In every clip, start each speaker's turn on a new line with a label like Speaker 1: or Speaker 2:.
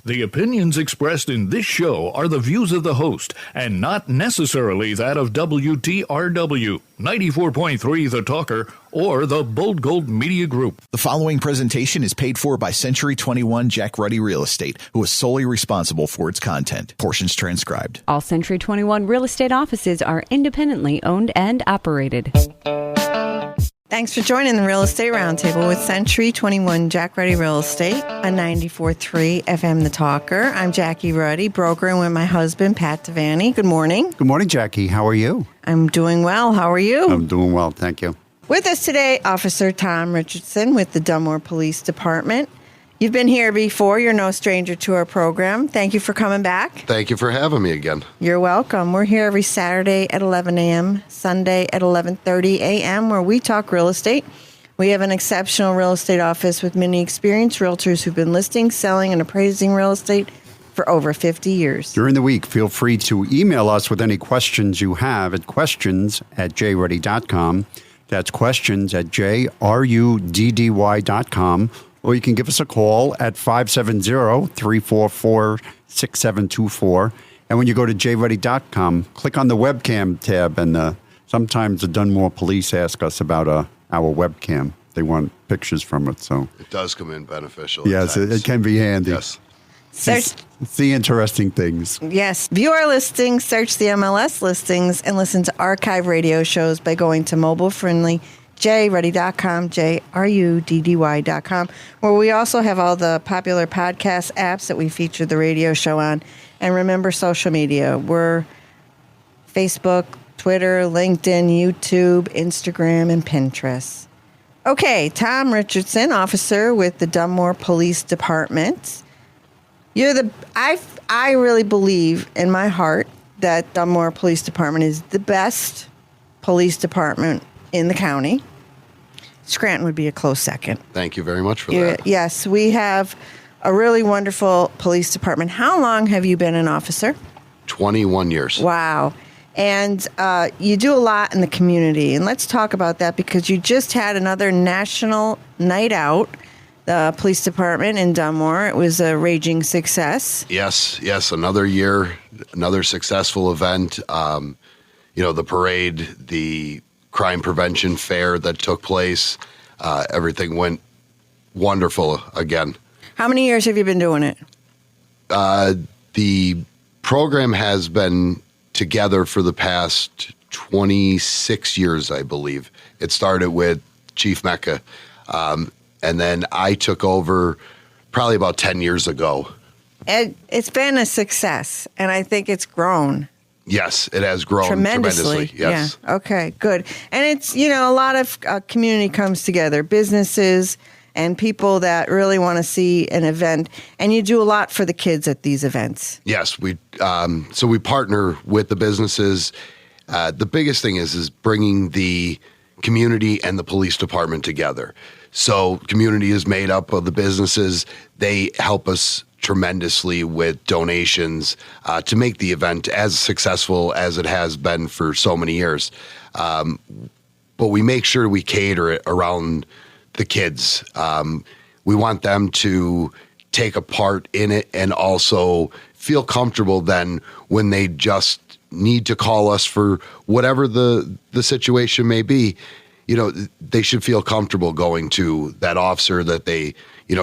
Speaker 1: The opinions expressed in this show are the views of the host and not necessarily that of WTRW, 94.3 The Talker, or the Bold Gold Media Group.
Speaker 2: The following presentation is paid for by Century 21 Jack Ruddy Real Estate, who is solely responsible for its content. Portions transcribed.
Speaker 3: All Century 21 real estate offices are independently owned and operated.
Speaker 4: Thanks for joining the Real Estate Roundtable with Century 21 Jack Ruddy Real Estate, a 94.3 FM The Talker. I'm Jackie Ruddy, broker, and with my husband, Pat Devaney. Good morning.
Speaker 5: Good morning, Jackie. How are you?
Speaker 4: I'm doing well. How are you?
Speaker 5: I'm doing well, thank you.
Speaker 4: With us today, Officer Tom Richardson with the Dunmore Police Department. You've been here before. You're no stranger to our program. Thank you for coming back.
Speaker 6: Thank you for having me again.
Speaker 4: You're welcome. We're here every Saturday at 11 a.m., Sunday at 11:30 a.m., where we talk real estate. We have an exceptional real estate office with many experienced realtors who've been listing, selling, and appraising real estate for over 50 years.
Speaker 5: During the week, feel free to email us with any questions you have at questions@jruddy.com. That's questions@jruddy.com. Or you can give us a call at 570-344-6724. And when you go to jruddy.com, click on the webcam tab, and sometimes the Dunmore Police ask us about our webcam. They want pictures from it, so
Speaker 6: it does come in beneficial.
Speaker 5: Yes, it can be handy.
Speaker 6: Yes.
Speaker 5: See interesting things.
Speaker 4: Yes. View our listings, search the MLS listings, and listen to archive radio shows by going to mobile-friendly jruddy.com, jruddy.com, where we also have all the popular podcast apps that we feature the radio show on. And remember social media. We're Facebook, Twitter, LinkedIn, YouTube, Instagram, and Pinterest. Okay, Tom Richardson, officer with the Dunmore Police Department. I really believe in my heart that Dunmore Police Department is the best police department in the county. Scranton would be a close second.
Speaker 6: Thank you very much for that.
Speaker 4: Yes, we have a really wonderful police department. How long have you been an officer?
Speaker 6: 21 years.
Speaker 4: Wow. And you do a lot in the community. And let's talk about that because you just had another national night out, the police department in Dunmore. It was a raging success.
Speaker 6: Yes. Another year, another successful event. The parade, the crime prevention fair that took place. Everything went wonderful again.
Speaker 4: How many years have you been doing it?
Speaker 6: The program has been together for the past 26 years, I believe. It started with Chief Mecca, and then I took over probably about 10 years ago.
Speaker 4: It's been a success, and I think it's grown.
Speaker 6: Yes, it has grown tremendously. Yes.
Speaker 4: Yeah. Okay, good. And it's, a lot of community comes together, businesses and people that really want to see an event. And you do a lot for the kids at these events.
Speaker 6: Yes, we partner with the businesses. The biggest thing is bringing the community and the police department together. So community is made up of the businesses. They help us tremendously with donations to make the event as successful as it has been for so many years. But we make sure we cater it around the kids. We want them to take a part in it and also feel comfortable then when they just need to call us for whatever the situation may be. They should feel comfortable going to that officer that they,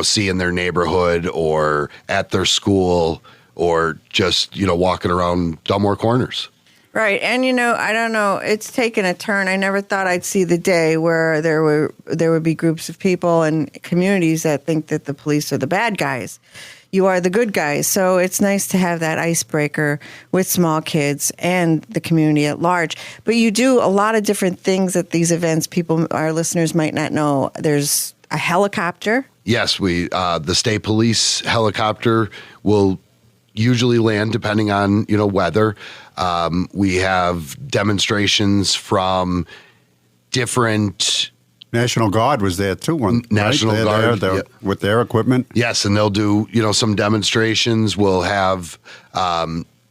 Speaker 6: see in their neighborhood or at their school or just, walking around Dunmore corners.
Speaker 4: Right. And, I don't know, it's taken a turn. I never thought I'd see the day where there would be groups of people and communities that think that the police are the bad guys. You are the good guys. So it's nice to have that icebreaker with small kids and the community at large. But you do a lot of different things at these events. Our listeners might not know. There's a helicopter.
Speaker 6: Yes, the state police helicopter will usually land depending on, weather. We have demonstrations from different...
Speaker 5: National Guard was there too.
Speaker 6: National Guard
Speaker 5: there, with their equipment.
Speaker 6: Yes, and they'll do some demonstrations. We'll have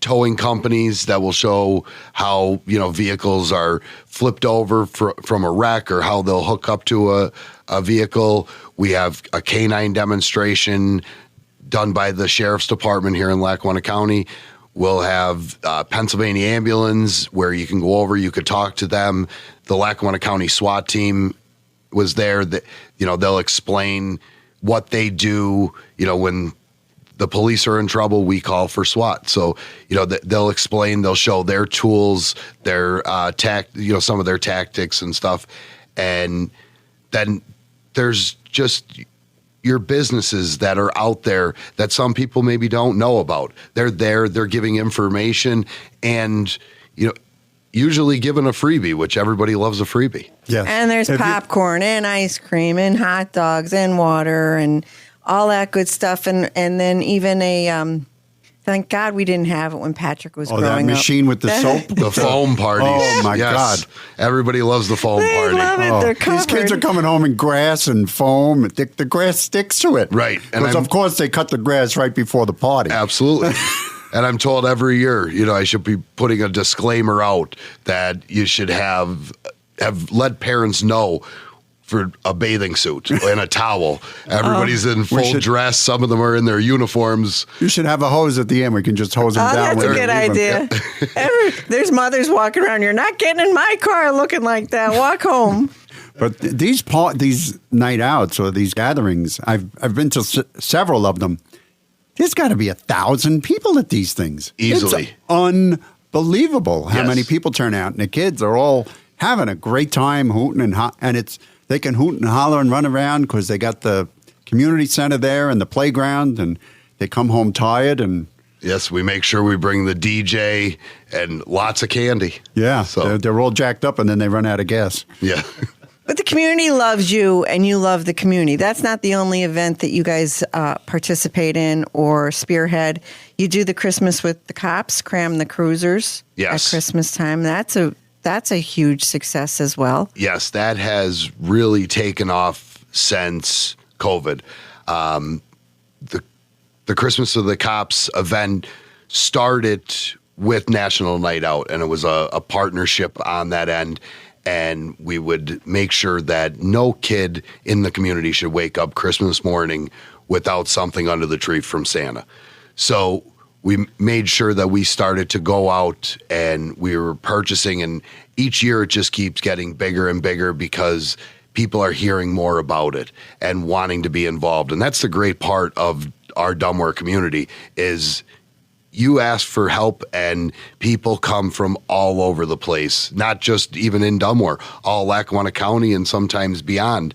Speaker 6: towing companies that will show how vehicles are flipped over from a wreck or how they'll hook up to a vehicle. We have a canine demonstration done by the Sheriff's Department here in Lackawanna County. We'll have Pennsylvania Ambulance where you can go over, you could talk to them. The Lackawanna County SWAT team was there. That, they'll explain what they do. When the police are in trouble, we call for SWAT. So, they'll explain, they'll show their tools, their some of their tactics and stuff. And then there's just your businesses that are out there that some people maybe don't know about. They're there, they're giving information, and usually giving a freebie, which everybody loves a freebie.
Speaker 5: Yes.
Speaker 4: And there's popcorn and ice cream and hot dogs and water and all that good stuff. And then even thank God we didn't have it when Patrick was growing up.
Speaker 5: Oh, that machine with the soap?
Speaker 6: The foam parties.
Speaker 5: Oh, my God.
Speaker 6: Everybody loves the foam
Speaker 4: They
Speaker 6: party.
Speaker 4: love it. They're covered.
Speaker 5: These kids are coming home in grass and foam. The grass sticks to it.
Speaker 6: Right.
Speaker 5: Because, of course, they cut the grass right before the party.
Speaker 6: Absolutely. And I'm told every year, I should be putting a disclaimer out that you should have let parents know for a bathing suit and a towel. Everybody's in full dress. Some of them are in their uniforms.
Speaker 5: You should have a hose at the end. We can just hose them down.
Speaker 4: That's a good idea. There's mothers walking around. You're not getting in my car looking like that. Walk home.
Speaker 5: But these night outs or these gatherings, I've been to several of them. There's got to be 1,000 people at these things.
Speaker 6: Easily.
Speaker 5: It's unbelievable how
Speaker 6: Yes.
Speaker 5: many people turn out. And the kids are all having a great time hooting and they can hoot and holler and run around because they got the community center there and the playground, and they come home tired. And
Speaker 6: Yes, we make sure we bring the DJ and lots of candy.
Speaker 5: yeah,
Speaker 6: So,
Speaker 5: they're all jacked up and then they run out of gas.
Speaker 6: yeah.
Speaker 4: But the community loves you and you love the community. That's not the only event that you guys participate in or spearhead. You do the Christmas with the cops, cram the cruisers
Speaker 6: Yes.
Speaker 4: at Christmas time. That's a huge success as well.
Speaker 6: Yes, that has really taken off since COVID. The Christmas of the Cops event started with National Night Out, and it was a partnership on that end. And we would make sure that no kid in the community should wake up Christmas morning without something under the tree from Santa. So we made sure that we started to go out and we were purchasing, and each year it just keeps getting bigger and bigger because people are hearing more about it and wanting to be involved. And that's the great part of our Dunmore community is you ask for help and people come from all over the place, not just even in Dunmore, all Lackawanna County and sometimes beyond.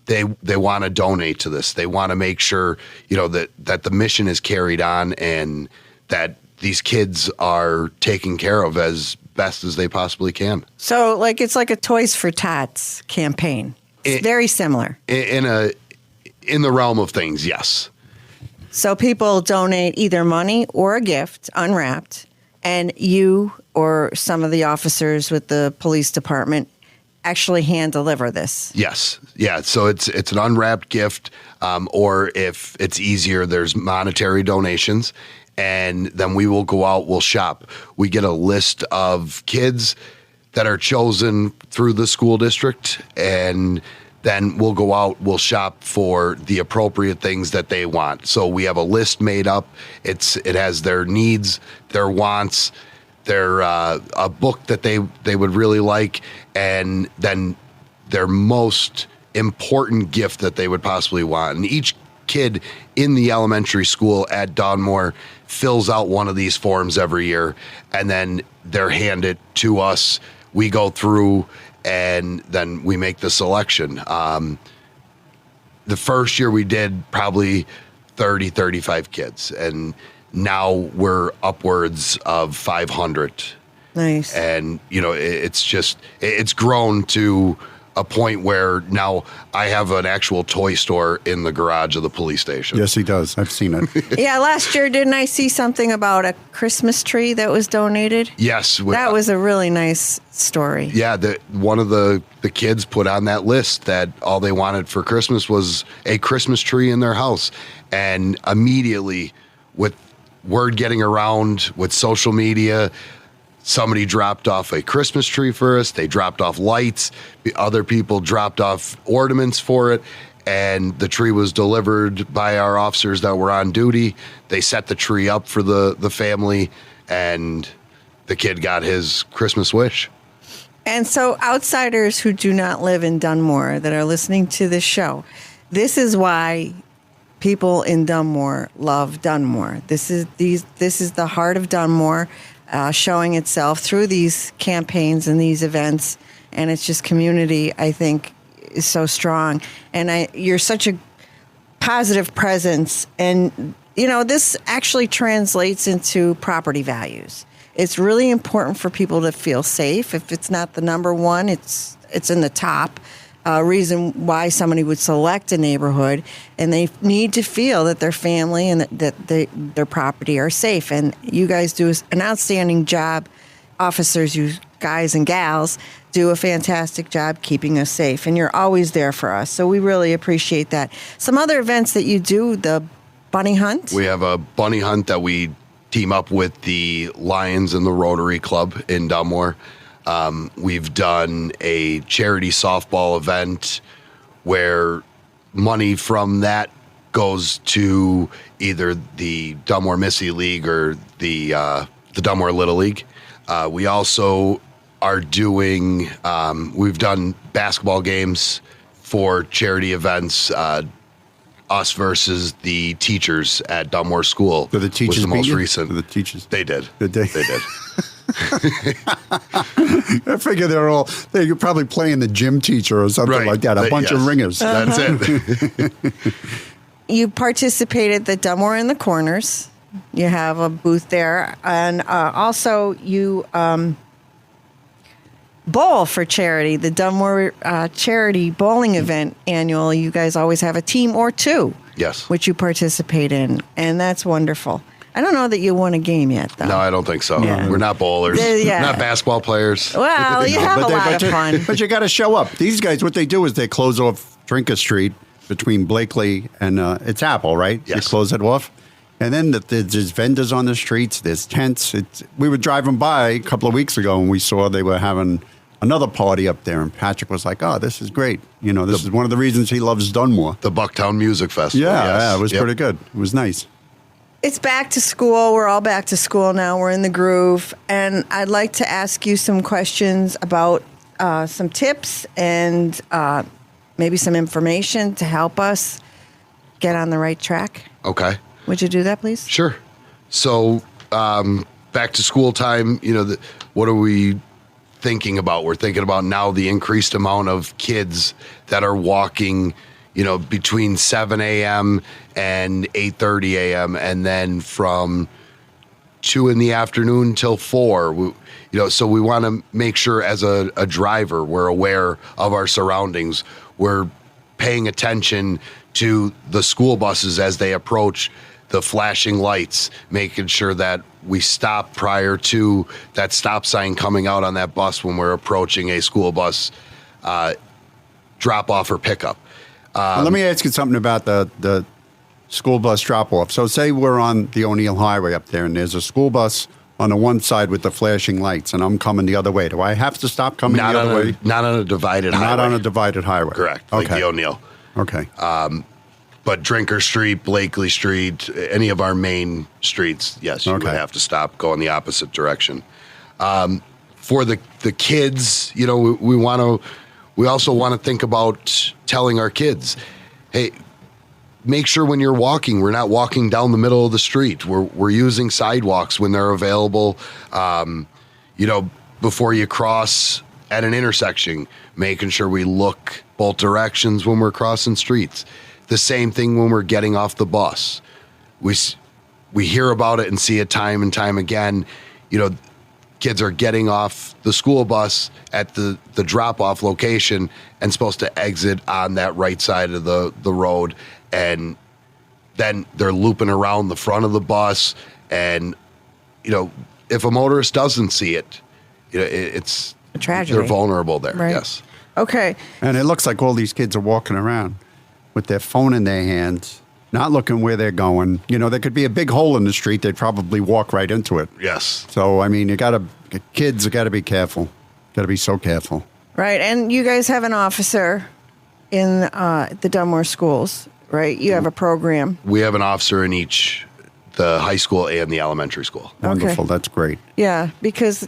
Speaker 6: They want to donate to this. They want to make sure, that the mission is carried on and that these kids are taken care of as best as they possibly can.
Speaker 4: So it's like a Toys for Tots campaign. It's very similar.
Speaker 6: In the realm of things, yes.
Speaker 4: So people donate either money or a gift, unwrapped, and you or some of the officers with the police department actually hand deliver this.
Speaker 6: Yes. Yeah. So it's an unwrapped gift, or if it's easier, there's monetary donations. And then we will go out, we'll shop. We get a list of kids that are chosen through the school district, and then we'll go out, we'll shop for the appropriate things that they want. So we have a list made up. It has their needs, their wants, their a book that they would really like, and then their most important gift that they would possibly want. And each kid in the elementary school at Dunmore fills out one of these forms every year, and then they're handed to us. We go through and then we make the selection. The first year we did probably 30, 35 kids, and now we're upwards of 500.
Speaker 4: Nice.
Speaker 6: And, it's grown to a point where now I have an actual toy store in the garage of the police station.
Speaker 5: Yes, he does. I've seen it.
Speaker 4: Yeah, last year, didn't I see something about a Christmas tree that was donated?
Speaker 6: Yes.
Speaker 4: That was a really nice story.
Speaker 6: Yeah, one of the kids put on that list that all they wanted for Christmas was a Christmas tree in their house. And immediately, with word getting around with social media, somebody dropped off a Christmas tree for us. They dropped off lights. Other people dropped off ornaments for it. and the tree was delivered by our officers that were on duty. They set the tree up for the family, and the kid got his Christmas wish.
Speaker 4: And so outsiders who do not live in Dunmore that are listening to this show, this is why people in Dunmore love Dunmore. This is the heart of Dunmore showing itself through these campaigns and these events. And it's just community, I think, is so strong. And you're such a positive presence. And, this actually translates into property values. It's really important for people to feel safe. If it's not the number one, it's in the top reason why somebody would select a neighborhood, and they need to feel that their family and that their property are safe. And you guys do an outstanding job. Officers, you guys and gals, do a fantastic job keeping us safe, and you're always there for us. So we really appreciate that. Some other events that you do, the bunny hunt.
Speaker 6: We have a bunny hunt that we team up with the Lions and the Rotary Club in Dunmore. We've done a charity softball event where money from that goes to either the Dunmore Missy League or the Dunmore Little League. We also are doing, we've done basketball games for charity events, us versus the teachers at Dunmore School.
Speaker 5: So the teachers
Speaker 6: was the most
Speaker 5: beat you?
Speaker 6: recent.
Speaker 5: The teachers.
Speaker 6: They did.
Speaker 5: Did they?
Speaker 6: They did.
Speaker 5: I figure they're probably playing the gym teacher or something like that. A bunch of ringers.
Speaker 6: That's it.
Speaker 4: You participate at the Dunmore in the Corners. You have a booth there. And also you bowl for charity, the Dunmore charity bowling event annual. You guys always have a team or two.
Speaker 6: Yes.
Speaker 4: Which you participate in. And that's wonderful. I don't know that you won a game yet, though.
Speaker 6: No, I don't think so.
Speaker 4: Yeah.
Speaker 6: We're not bowlers.
Speaker 4: Yeah.
Speaker 6: Not basketball players.
Speaker 4: Well, you have a lot of fun.
Speaker 5: But you got to show up. These guys, what they do is they close off Drinker Street between Blakely and it's Apple, right?
Speaker 6: Yes.
Speaker 5: You close it off. And then there's vendors on the streets. There's tents. We were driving by a couple of weeks ago, and we saw they were having another party up there. And Patrick was like, oh, this is great. This is one of the reasons he loves Dunmore.
Speaker 6: The Bucktown Music Festival.
Speaker 5: Yeah, it was pretty good. It was nice.
Speaker 4: It's back to school. We're all back to school now. We're in the groove. And I'd like to ask you some questions about some tips and maybe some information to help us get on the right track.
Speaker 6: Okay.
Speaker 4: Would you do that, please?
Speaker 6: Sure. So back to school time, what are we thinking about? We're thinking about now the increased amount of kids that are walking between 7 a.m. and 8:30 a.m. and then from 2 in the afternoon till 4. So we want to make sure as a driver we're aware of our surroundings. We're paying attention to the school buses as they approach the flashing lights, making sure that we stop prior to that stop sign coming out on that bus when we're approaching a school bus drop off or pickup.
Speaker 5: Let me ask you something about the school bus drop-off. So say we're on the O'Neill Highway up there, and there's a school bus on the one side with the flashing lights, and I'm coming the other way. Do I have to stop coming the other way?
Speaker 6: Not on a divided highway.
Speaker 5: Not on a divided highway.
Speaker 6: Correct.
Speaker 5: Okay.
Speaker 6: Like the O'Neill.
Speaker 5: Okay.
Speaker 6: But Drinker Street, Blakely Street, any of our main streets, yes, you would have to stop, go in the opposite direction. For the kids, we also want to think about telling our kids, hey, make sure when you're walking, we're not walking down the middle of the street. We're using sidewalks when they're available. Before you cross at an intersection, making sure we look both directions when we're crossing streets. The same thing when we're getting off the bus. We hear about it and see it time and time again. Kids are getting off the school bus at the drop-off location and supposed to exit on that right side of the road. And then they're looping around the front of the bus. And, if a motorist doesn't see it, it's
Speaker 4: a tragedy.
Speaker 6: They're vulnerable there,
Speaker 4: right.
Speaker 6: Yes.
Speaker 4: Okay.
Speaker 5: And it looks like all these kids are walking around with their phone in their hands, not looking where they're going. There could be a big hole in the street. They'd probably walk right into it.
Speaker 6: Yes.
Speaker 5: So, kids got to be careful. Got to be so careful.
Speaker 4: Right. And you guys have an officer in the Dunmore schools, right? You have a program.
Speaker 6: We have an officer in each, the high school and the elementary school.
Speaker 5: Wonderful. That's great.
Speaker 4: Yeah, because,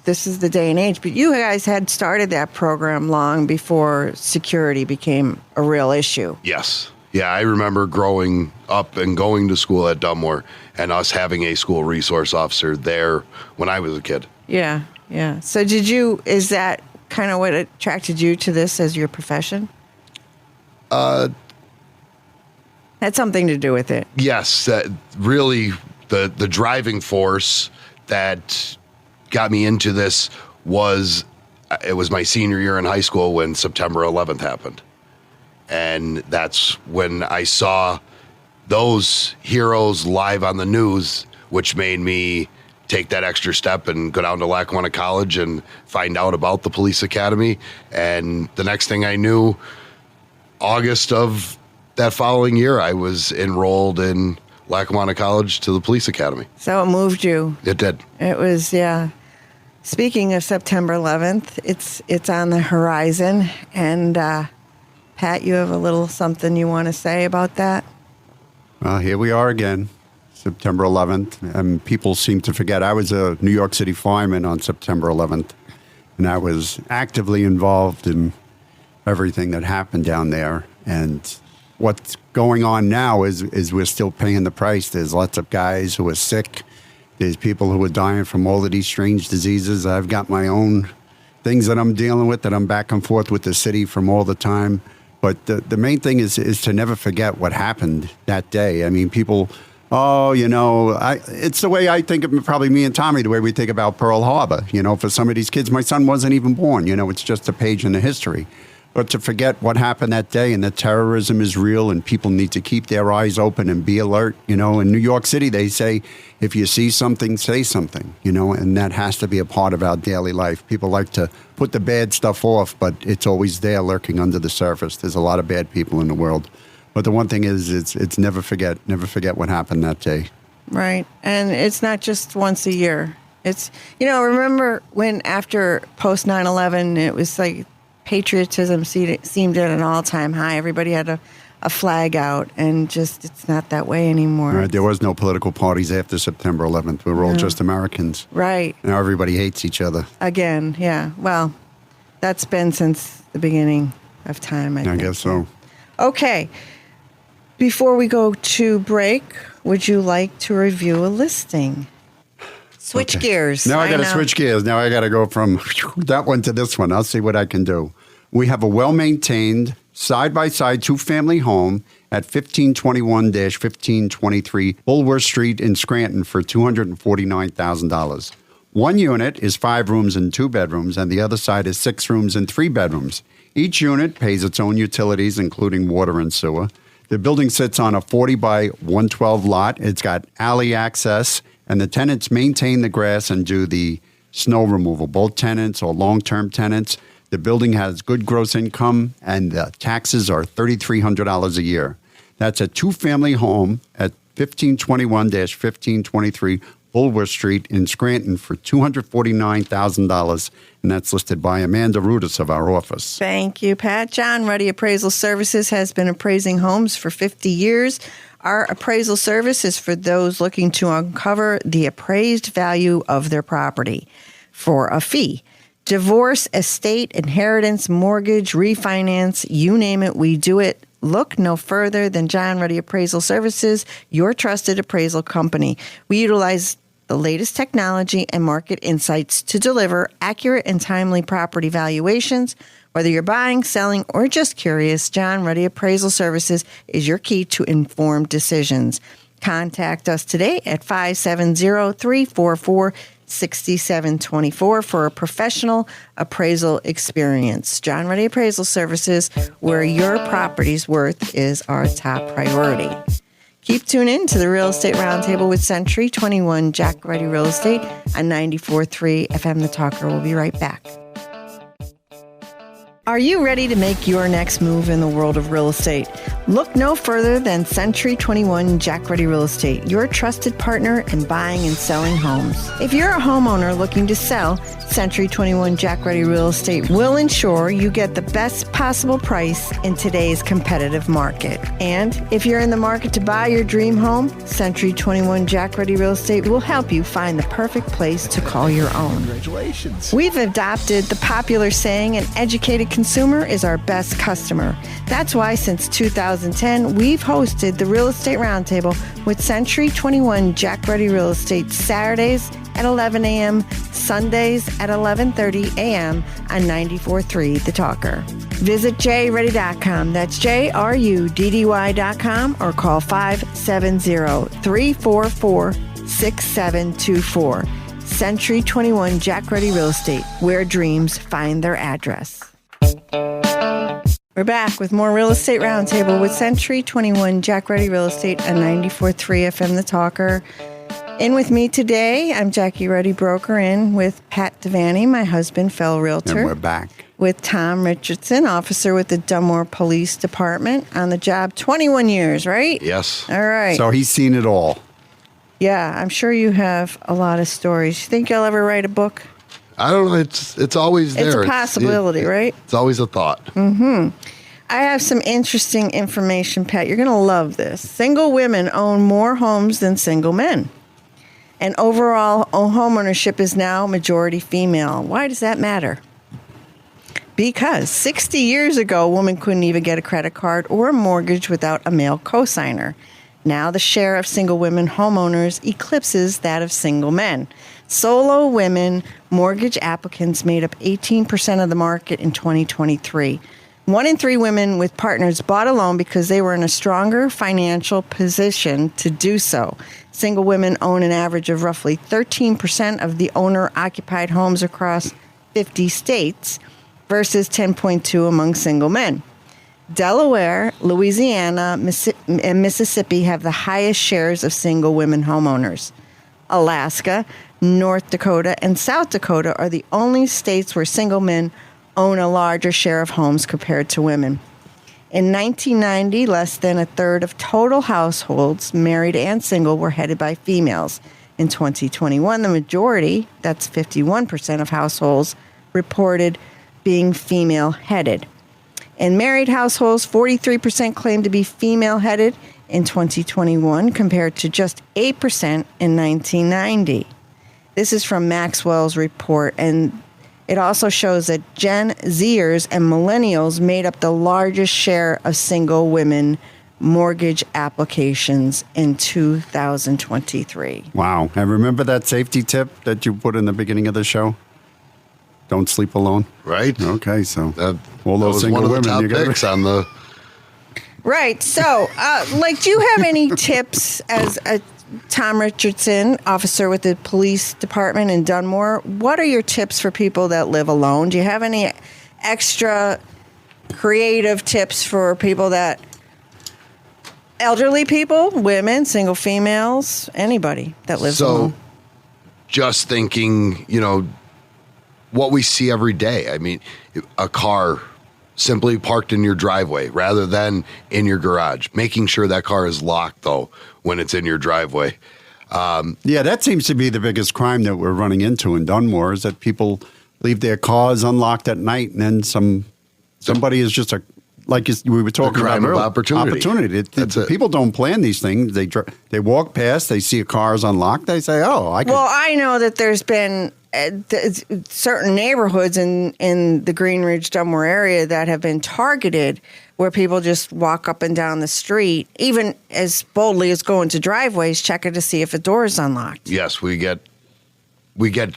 Speaker 4: this is the day and age. But you guys had started that program long before security became a real issue.
Speaker 6: Yes. Yeah, I remember growing up and going to school at Dunmore and us having a school resource officer there when I was a kid.
Speaker 4: Yeah, yeah. So is that kind of what attracted you to this as your profession? Had something to do with it.
Speaker 6: Yes, really the driving force that got me into this was my senior year in high school when September 11th happened. And that's when I saw those heroes live on the news, which made me take that extra step and go down to Lackawanna College and find out about the police academy. And the next thing I knew, August of that following year, I was enrolled in Lackawanna College to the police academy.
Speaker 4: So it moved you.
Speaker 6: It did.
Speaker 4: It was, yeah. Speaking of September 11th, it's on the horizon. And Pat, you have a little something you want to say about that?
Speaker 5: Well, here we are again, September 11th, and people seem to forget. I was a New York City fireman on September 11th, and I was actively involved in everything that happened down there. And what's going on now is we're still paying the price. There's lots of guys who are sick. There's people who are dying from all of these strange diseases. I've got my own things that I'm dealing with that I'm back and forth with the city from all the time. But the main thing is to never forget what happened that day. I mean, people, it's the way I think of, probably me and Tommy, the way we think about Pearl Harbor. For some of these kids, my son wasn't even born. It's just a page in the history. But to forget what happened that day and that terrorism is real and people need to keep their eyes open and be alert. In New York City, they say, if you see something, say something, and that has to be a part of our daily life. People like to put the bad stuff off, but it's always there lurking under the surface. There's a lot of bad people in the world. But the one thing is, it's never forget what happened that day. Right.
Speaker 4: And it's not just once a year. It's, remember when after post 9/11, it was like, patriotism seemed at an all-time high. Everybody had a flag out, and just it's not that way anymore.
Speaker 5: Right, there was no political parties after September 11th. We were all just Americans.
Speaker 4: Right.
Speaker 5: Now everybody hates each other.
Speaker 4: Again, yeah. Well, that's been since the beginning of time, I think.
Speaker 5: I guess so.
Speaker 4: Okay. Before we go to break, would you like to review a listing? Switch gears.
Speaker 5: Now I got to switch gears. Now I got to go from that one to this one. I'll see what I can do. We have a well-maintained, side-by-side two-family home at 1521-1523 Bulworth Street in Scranton for $249,000. One unit is 5 rooms and 2 bedrooms, and the other side is 6 rooms and 3 bedrooms. Each unit pays its own utilities, including water and sewer. The building sits on a 40 by 112 lot. It's got alley access, and the tenants maintain the grass and do the snow removal. Both tenants or long-term tenants. The building has good gross income, and the taxes are $3,300 a year. That's a two-family home at 1521-1523 Bulworth Street in Scranton for $249,000, and that's listed by Amanda Rudis of our office.
Speaker 4: Thank you, Pat. John Ruddy Appraisal Services has been appraising homes for 50 years. Our appraisal service is for those looking to uncover the appraised value of their property for a fee. Divorce, estate, inheritance, mortgage, refinance, you name it, we do it. Look no further than John Ruddy Appraisal Services, your trusted appraisal company. We utilize the latest technology and market insights to deliver accurate and timely property valuations. Whether you're buying, selling, or just curious, John Ruddy Appraisal Services is your key to informed decisions. Contact us today at 570-344-6724 for a professional appraisal experience. John Ruddy Appraisal Services, where your property's worth is our top priority. Keep tuned in to the Real Estate Roundtable with Century 21 Jack Ruddy Real Estate on 94.3 FM The Talker. We'll be right back. Are you ready to make your next move in the world of real estate? Look no further than Century 21 Jack Ruddy Real Estate, your trusted partner in buying and selling homes. If you're a homeowner looking to sell, Century 21 Jack Ruddy Real Estate will ensure you get the best possible price in today's competitive market. And if you're in the market to buy your dream home, Century 21 Jack Ruddy Real Estate will help you find the perfect place to call your own.
Speaker 2: Congratulations.
Speaker 4: We've adopted the popular saying, an educated consumer is our best customer. That's why since 2010, we've hosted the Real Estate Roundtable with Century 21 Jack Ruddy Real Estate Saturdays at 11 a.m., Sundays at 11:30 a.m. on 94.3 The Talker. Visit jruddy.com. That's JRUDDY.com or call 570-344-6724. Century 21 Jack Ruddy Real Estate, where dreams find their address. We're back with more Real Estate Roundtable with Century 21 Jack Ruddy Real Estate on 94.3 FM The Talker. In with me today, I'm Jackie Ruddy, broker, in with Pat Devaney, my husband, fellow realtor.
Speaker 5: And we're back.
Speaker 4: With Tom Richardson, officer with the Dunmore Police Department, on the job 21 years, right?
Speaker 6: Yes.
Speaker 4: All right.
Speaker 5: So he's seen it all.
Speaker 4: Yeah, I'm sure you have a lot of stories. You think you'll ever write a book?
Speaker 6: I don't know. It's always there.
Speaker 4: It's a possibility, right?
Speaker 6: It's always a thought.
Speaker 4: I have some interesting information, Pat. You're going to love this. Single women own more homes than single men. And overall, home ownership is now majority female. Why does that matter? Because 60 years ago, a woman couldn't even get a credit card or a mortgage without a male cosigner. Now the share of single women homeowners eclipses that of single men. Solo women mortgage applicants made up 18% of the market in 2023. 1 in 3 women with partners bought a loan because they were in a stronger financial position to do so. Single women own an average of roughly 13% of the owner-occupied homes across 50 states versus 10.2% among single men. Delaware, Louisiana, and Mississippi have the highest shares of single women homeowners. Alaska, North Dakota, and South Dakota are the only states where single men own a larger share of homes compared to women. In 1990, less than a third of total households, married and single, were headed by females. In 2021, the majority, that's 51% of households, reported being female-headed. In married households, 43% claim to be female-headed in 2021 compared to just 8% in 1990. This is from Maxwell's report, and it also shows that Gen Zers and millennials made up the largest share of single women mortgage applications in 2023.
Speaker 5: Wow. And remember that safety tip that you put in the beginning of the show? Don't sleep alone.
Speaker 6: Right.
Speaker 5: Okay, so all
Speaker 6: that
Speaker 5: those
Speaker 6: was
Speaker 5: single
Speaker 6: one of
Speaker 5: women,
Speaker 6: the top
Speaker 5: you got
Speaker 6: picks on the.
Speaker 4: Right. So, do you have any tips as a Tom Richardson, officer with the police department in Dunmore? What are your tips for people that live alone? Do you have any extra creative tips for people that, elderly people, women, single females, anybody that lives alone?
Speaker 6: Just thinking, what we see every day. I mean, a car simply parked in your driveway rather than in your garage. Making sure that car is locked, though, when it's in your driveway.
Speaker 5: Yeah, that seems to be the biggest crime that we're running into in Dunmore is that people leave their cars unlocked at night, and then somebody is just like we were talking about earlier. Opportunity.
Speaker 6: That's it.
Speaker 5: People don't plan these things. They walk past, they see a car's unlocked, they say, "Oh, I could."
Speaker 4: Well, I know that there's been certain neighborhoods in the Green Ridge, Dunmore area that have been targeted, where people just walk up and down the street, even as boldly as going to driveways, checking to see if a door is unlocked.
Speaker 6: Yes, we get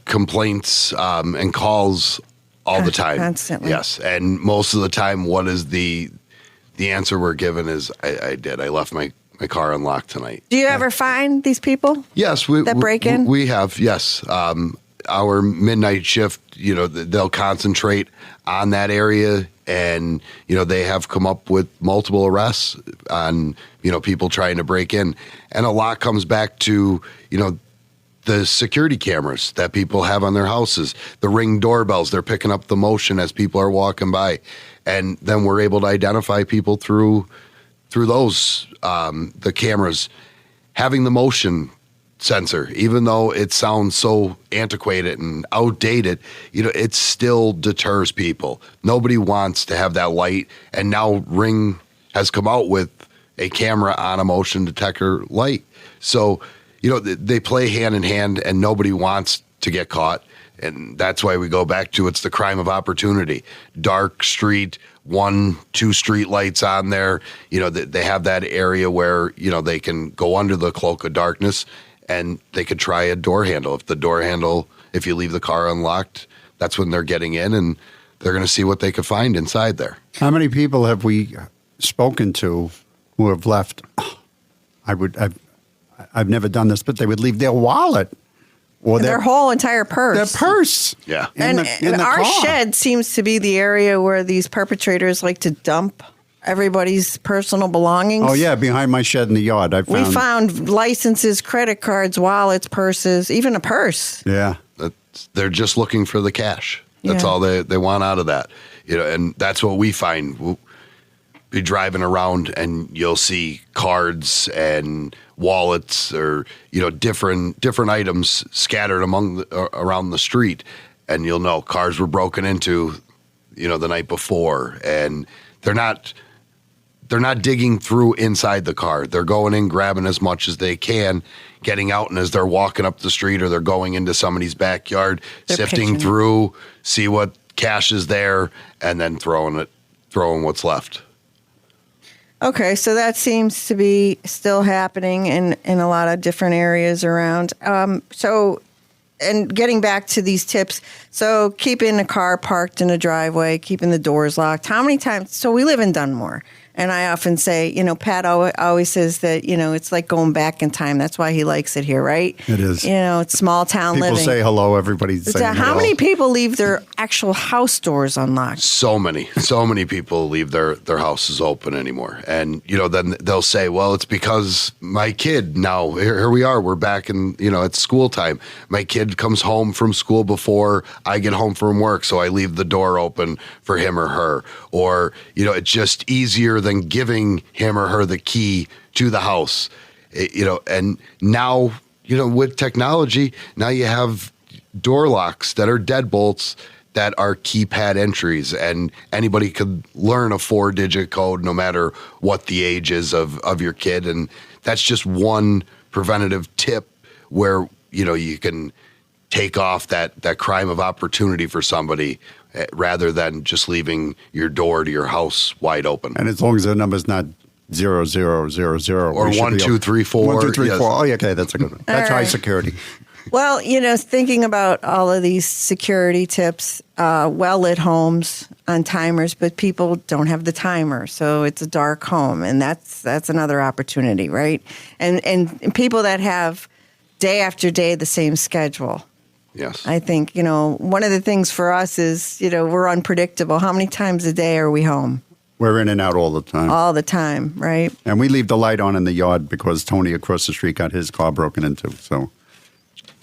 Speaker 6: complaints and calls all the time.
Speaker 4: Constantly.
Speaker 6: Yes, and most of the time, what is the answer we're given is, I left my car unlocked tonight.
Speaker 4: Do you ever find these people?
Speaker 6: Yes,
Speaker 4: that break in?
Speaker 6: We have, yes. Our midnight shift, they'll concentrate on that area, and they have come up with multiple arrests on people trying to break in, and a lot comes back to the security cameras that people have on their houses, the Ring doorbells, they're picking up the motion as people are walking by. And then we're able to identify people through those, the cameras. Having the motion sensor, even though it sounds so antiquated and outdated, it still deters people. Nobody wants to have that light. And now Ring has come out with a camera on a motion detector light. So, they play hand in hand, and nobody wants to get caught. And that's why we go back to it's the crime of opportunity. Dark street, 1-2 street lights on there. They have that area where, they can go under the cloak of darkness and they could try a door handle. If you leave the car unlocked, that's when they're getting in, and they're going to see what they could find inside there.
Speaker 5: How many people have we spoken to who have left? I've never done this, but they would leave their wallet or
Speaker 4: their whole entire purse.
Speaker 5: Their purse.
Speaker 6: Yeah.
Speaker 4: And our
Speaker 5: car.
Speaker 4: shed seems to be the area where these perpetrators like to dump everybody's personal belongings.
Speaker 5: Oh, yeah, behind my shed in the yard.
Speaker 4: We found licenses, credit cards, wallets, purses, even a purse.
Speaker 5: Yeah.
Speaker 6: They're just looking for the cash. That's all they want out of that. And that's what we find. We'll be driving around and you'll see cards and wallets or, different items scattered around the street. And you'll know cars were broken into, the night before. And they're not digging through inside the car. They're going in, grabbing as much as they can, getting out, and as they're walking up the street or they're going into somebody's backyard, sifting through, see what cash is there, and then throwing what's left.
Speaker 4: Okay, so that seems to be still happening in a lot of different areas around. And getting back to these tips, so keeping a car parked in a driveway, keeping the doors locked. How many times? So we live in Dunmore. And I often say, Pat always says that, it's like going back in time. That's why he likes it here, right?
Speaker 5: It is.
Speaker 4: It's small town living.
Speaker 5: People say hello. Everybody's saying hello.
Speaker 4: How many people leave their actual house doors unlocked?
Speaker 6: So many people leave their houses open anymore. And, then they'll say, well, it's because my kid now, here we are, we're back in, it's school time. My kid comes home from school before I get home from work, so I leave the door open for him or her. Or, it's just easier than giving him or her the key to the house, and now, with technology, now you have door locks that are deadbolts that are keypad entries, and anybody could learn a 4-digit code no matter what the age is of your kid. And that's just one preventative tip where, you can take off that crime of opportunity for somebody rather than just leaving your door to your house wide open.
Speaker 5: And as long as the number's not 0000
Speaker 6: or 1234.
Speaker 5: 1234.
Speaker 6: Yes.
Speaker 5: Oh, yeah, okay, that's a good one. That's high security.
Speaker 4: Well, thinking about all of these security tips, well-lit homes on timers, but people don't have the timer, so it's a dark home, and that's another opportunity, right? And people that have day after day the same schedule.
Speaker 6: Yes.
Speaker 4: I think, one of the things for us is, we're unpredictable. How many times a day are we home?
Speaker 5: We're in and out all the time.
Speaker 4: All the time, right?
Speaker 5: And we leave the light on in the yard because Tony across the street got his car broken into. So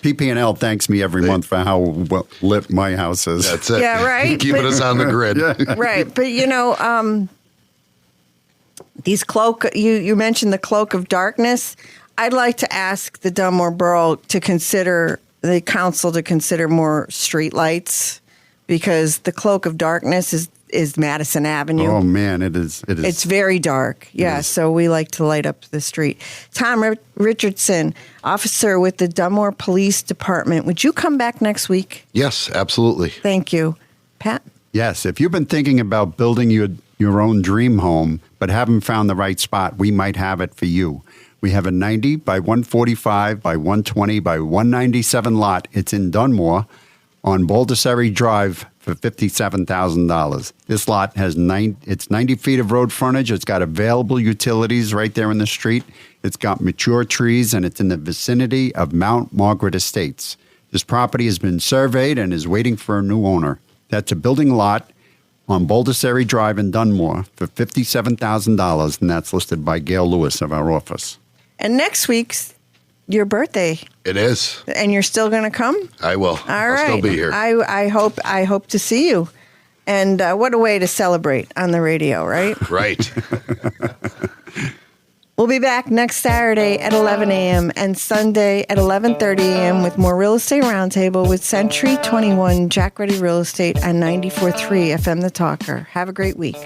Speaker 5: PP&L thanks me every month for how well lit my house is.
Speaker 6: That's it.
Speaker 4: Yeah, right.
Speaker 6: Keeping us on the grid.
Speaker 4: Right. But, these you mentioned the cloak of darkness. I'd like to ask the Dunmore Borough the council to consider more street lights, because the cloak of darkness is Madison Avenue.
Speaker 5: Oh, man, it is.
Speaker 4: It's very dark. Yeah, so we like to light up the street. Tom Richardson, officer with the Dunmore Police Department. Would you come back next week?
Speaker 6: Yes, absolutely.
Speaker 4: Thank you. Pat?
Speaker 5: Yes, if you've been thinking about building your own dream home but haven't found the right spot, we might have it for you. We have a 90 by 145 by 120 by 197 lot. It's in Dunmore on Baldessari Drive for $57,000. This lot has 90 feet of road frontage. It's got available utilities right there in the street. It's got mature trees, and it's in the vicinity of Mount Margaret Estates. This property has been surveyed and is waiting for a new owner. That's a building lot on Baldessari Drive in Dunmore for $57,000, and that's listed by Gail Lewis of our office.
Speaker 4: And next week, your birthday.
Speaker 6: It is.
Speaker 4: And you're still going to come?
Speaker 6: I will. I'll still be here.
Speaker 4: I hope to see you. And what a way to celebrate on the radio, right?
Speaker 6: Right.
Speaker 4: We'll be back next Saturday at 11 a.m. and Sunday at 11:30 a.m. with more Real Estate Roundtable with Century 21 Jack Ruddy Real Estate on 94.3 FM The Talker. Have a great week.